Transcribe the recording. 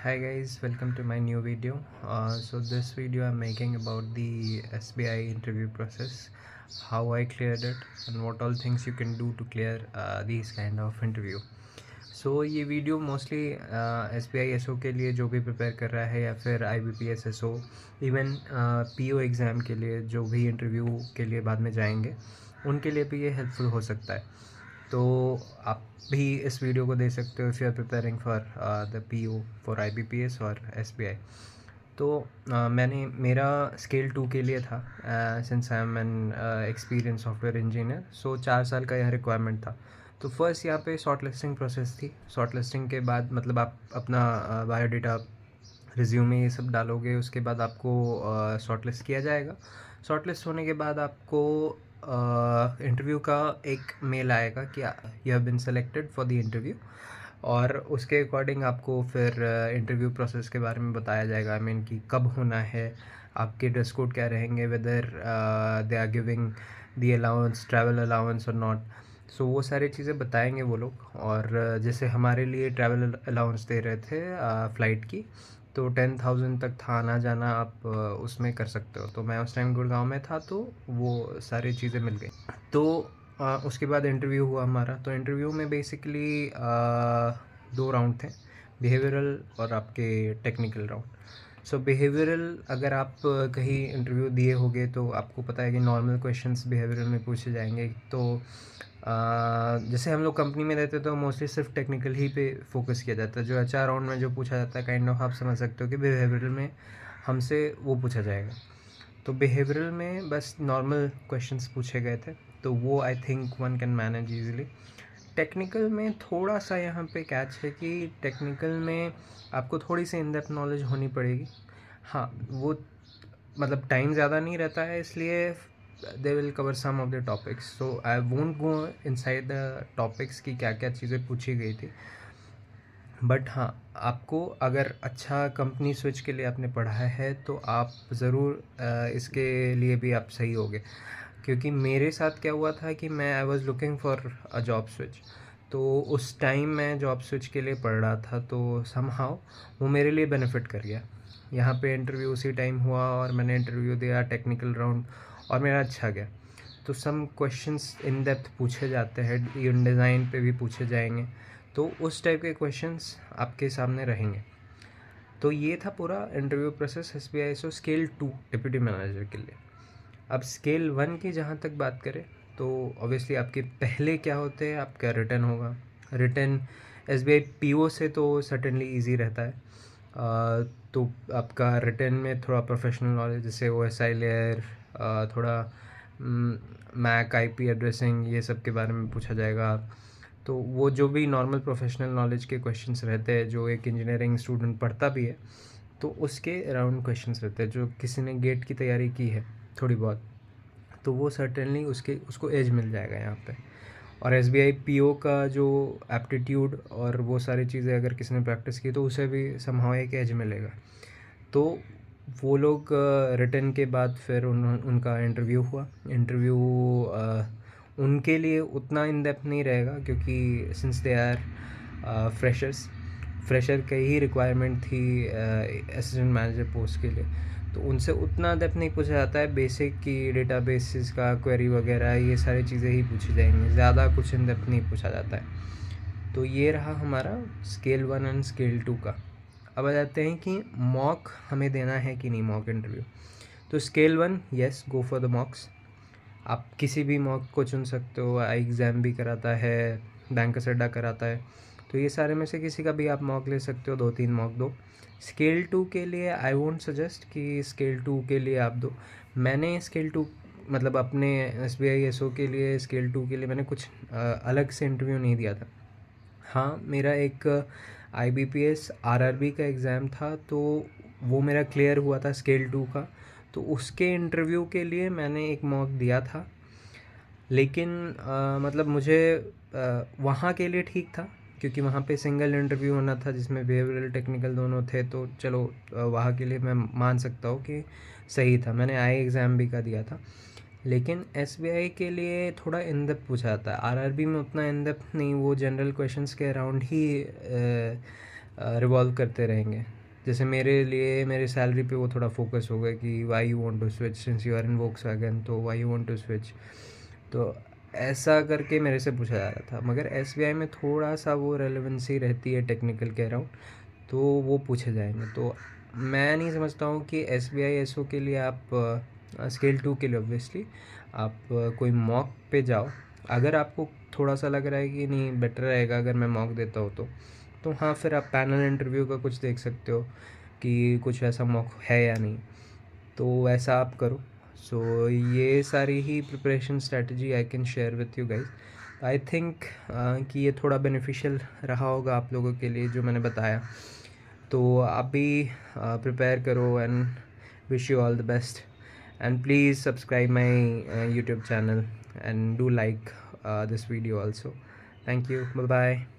Hi guys, welcome to my new video. So this video I'm making about the SBI interview process, how I cleared it and what all things you can do to clear these kind of interview. So ये video mostly SBI SO के लिए जो भी prepare कर रहा है या फिर IBPS SO even PO exam के लिए जो भी इंटरव्यू के लिए बाद में जाएंगे उनके लिए भी ये हेल्पफुल हो सकता है। तो आप भी इस वीडियो को दे सकते हो if you are preparing for the PO for IBPS और SBI। तो मैंने मेरा स्केल 2 के लिए था since I am an experience software engineer, so 4 साल का यह रिक्वायरमेंट था। तो फर्स्ट यहाँ पे शॉर्ट लिस्टिंग प्रोसेस थी। शॉर्ट लिस्टिंग के बाद मतलब आप अपना बायोडाटा रिज्यूमे ये सब डालोगे, उसके बाद आपको शॉर्ट लिस्ट किया जाएगा। शॉर्ट लिस्ट होने के बाद आपको इंटरव्यू का एक मेल आएगा कि you have been selected for the interview, और उसके अकॉर्डिंग आपको फिर इंटरव्यू प्रोसेस के बारे में बताया जाएगा। आई मीन कि कब होना है, आपके ड्रेस कोड क्या रहेंगे, whether they are giving the allowance, travel allowance और नॉट। सो वो सारी चीज़ें बताएंगे वो लोग। और जैसे हमारे लिए ट्रैवल अलाउंस दे रहे थे फ़्लाइट की, तो 10,000 तक था आना जाना, आप उसमें कर सकते हो। तो मैं उस टाइम गुड़गांव में था, तो वो सारी चीज़ें मिल गई। तो उसके बाद इंटरव्यू हुआ हमारा। तो इंटरव्यू में बेसिकली 2 राउंड थे, बिहेवियरल और आपके टेक्निकल राउंड। सो बिहेवियरल अगर आप कहीं इंटरव्यू दिए होगे तो आपको पता है कि नॉर्मल क्वेश्चंस बिहेवियरल में पूछे जाएंगे। तो जैसे हम लोग कंपनी में रहते तो मोस्टली सिर्फ टेक्निकल ही पे फोकस किया जाता है। जो HR राउंड में जो पूछा जाता है, काइंड ऑफ आप समझ सकते हो कि बिहेवियरल में हमसे वो पूछा जाएगा। तो बिहेवियरल में बस नॉर्मल क्वेश्चंस पूछे गए थे, तो वो I think one can manage easily. Technical में थोड़ा सा यहाँ पे कैच है कि टेक्निकल में आपको थोड़ी सी इन डेप्थ नॉलेज होनी पड़ेगी। हाँ, वो मतलब टाइम ज़्यादा नहीं रहता है, इसलिए they will cover some of the topics. So I won't go inside the topics की क्या क्या चीज़ें पूछी गई थी। बट हाँ, आपको अगर अच्छा कंपनी स्विच के लिए आपने पढ़ा है तो आप ज़रूर इसके लिए भी आप सही होगे। क्योंकि मेरे साथ क्या हुआ था कि मैं I was looking for a job switch. तो उस टाइम मैं जॉब स्विच के लिए पढ़ रहा था, तो समहाउ वो मेरे लिए बेनिफिट कर गया। यहाँ पे इंटरव्यू उसी टाइम हुआ और मैंने इंटरव्यू दिया, टेक्निकल राउंड, और मेरा अच्छा गया। तो सम क्वेश्चंस इन डेप्थ पूछे जाते हैं, इवन डिज़ाइन पे भी पूछे जाएंगे, तो उस टाइप के क्वेश्चंस आपके सामने रहेंगे। तो ये था पूरा interview process SBI SO scale 2 deputy manager के लिए। अब स्केल 1 की जहाँ तक बात करें तो ऑब्वियसली आपके पहले क्या होते हैं, आपका रिटर्न होगा। रिटर्न SBI PO से तो सर्टेनली ईजी रहता है। तो आपका रिटर्न में थोड़ा प्रोफेशनल नॉलेज, जैसे OSI लेयर, थोड़ा मैक IP एड्रेसिंग, ये सब के बारे में पूछा जाएगा। तो वो जो भी नॉर्मल प्रोफेशनल नॉलेज के क्वेश्चंस रहते हैं जो एक इंजीनियरिंग स्टूडेंट पढ़ता भी है, तो उसके अराउंड क्वेश्चंस रहते हैं। जो किसी ने गेट की तैयारी की है थोड़ी बहुत, तो वो सर्टेनली उसको एज मिल जाएगा यहाँ पे। और SBI PO का जो एप्टीट्यूड और वो सारी चीज़ें अगर किसी ने प्रैक्टिस की तो उसे भी समहाउ एक एज मिलेगा। तो वो लोग रिटर्न के बाद फिर उनका इंटरव्यू हुआ। इंटरव्यू उनके लिए उतना इन डेप्थ नहीं रहेगा, क्योंकि सिंस दे आर फ्रेशर की ही रिक्वायरमेंट थी असिस्टेंट मैनेजर पोस्ट के लिए। तो उनसे उतना डेप्थ नहीं पूछा जाता है। बेसिक की डेटाबेसिस का क्वेरी वगैरह ये सारी चीज़ें ही पूछी जाएंगी, ज़्यादा कुछ इन डेप्थ नहीं पूछा जाता है। तो ये रहा हमारा स्केल 1 एंड स्केल 2 का। अब आ जाते हैं कि मॉक हमें देना है कि नहीं, मॉक इंटरव्यू। तो scale 1, yes, go for the मॉक्स। आप किसी भी मॉक को चुन सकते हो। आई एग्ज़ाम भी कराता है, बैंकर्स अड्डा कराता है, तो ये सारे में से किसी का भी आप मॉक ले सकते हो। 2-3 मॉक दो। स्केल 2 के लिए आई वोंट सजेस्ट कि स्केल 2 के लिए आप दो। मैंने स्केल 2 मतलब अपने SBI SO के लिए स्केल 2 के लिए मैंने कुछ अलग से इंटरव्यू नहीं दिया था। हाँ, मेरा एक IBPS RRB का एग्ज़ाम था, तो वो मेरा क्लियर हुआ था स्केल 2 का। तो उसके इंटरव्यू के लिए मैंने एक मॉक दिया था। लेकिन मतलब मुझे वहाँ के लिए ठीक था, क्योंकि वहाँ पे सिंगल इंटरव्यू होना था जिसमें बिहेवियरल टेक्निकल दोनों थे। तो चलो वहाँ के लिए मैं मान सकता हूँ कि सही था। मैंने आई एग्ज़ाम भी का दिया था। लेकिन SBI के लिए थोड़ा इन डेप्थ पूछा जाता है। RRB में उतना इन डेप्थ नहीं, वो जनरल क्वेश्चंस के अराउंड ही रिवॉल्व करते रहेंगे। जैसे मेरे लिए मेरे सैलरी पे वो थोड़ा फोकस होगा कि why you want to switch since you are in Volkswagen, तो why you want to switch. तो ऐसा करके मेरे से पूछा जा रहा था, मगर एसबीआई में थोड़ा सा वो रेलेवेंसी रहती है टेक्निकल के अराउंड, तो वो पूछे जाएंगे। तो मैं नहीं समझता हूँ कि एसबीआई एसओ के लिए आप स्केल 2 के लिए ऑब्वियसली आप कोई मॉक पे जाओ। अगर आपको थोड़ा सा लग रहा है कि नहीं बेटर रहेगा अगर मैं मॉक देता हूँ तो हाँ, फिर आप पैनल इंटरव्यू का कुछ देख सकते हो कि कुछ वैसा मॉक है या नहीं, तो वैसा आप करो। सो ये सारी ही preparation strategy I can share with you guys. I think कि ये थोड़ा बेनिफिशियल रहा होगा आप लोगों के लिए जो मैंने बताया। तो आप भी प्रिपेयर करो and wish you all the best, and please subscribe my YouTube channel and do like this video also. Thank you, bye bye.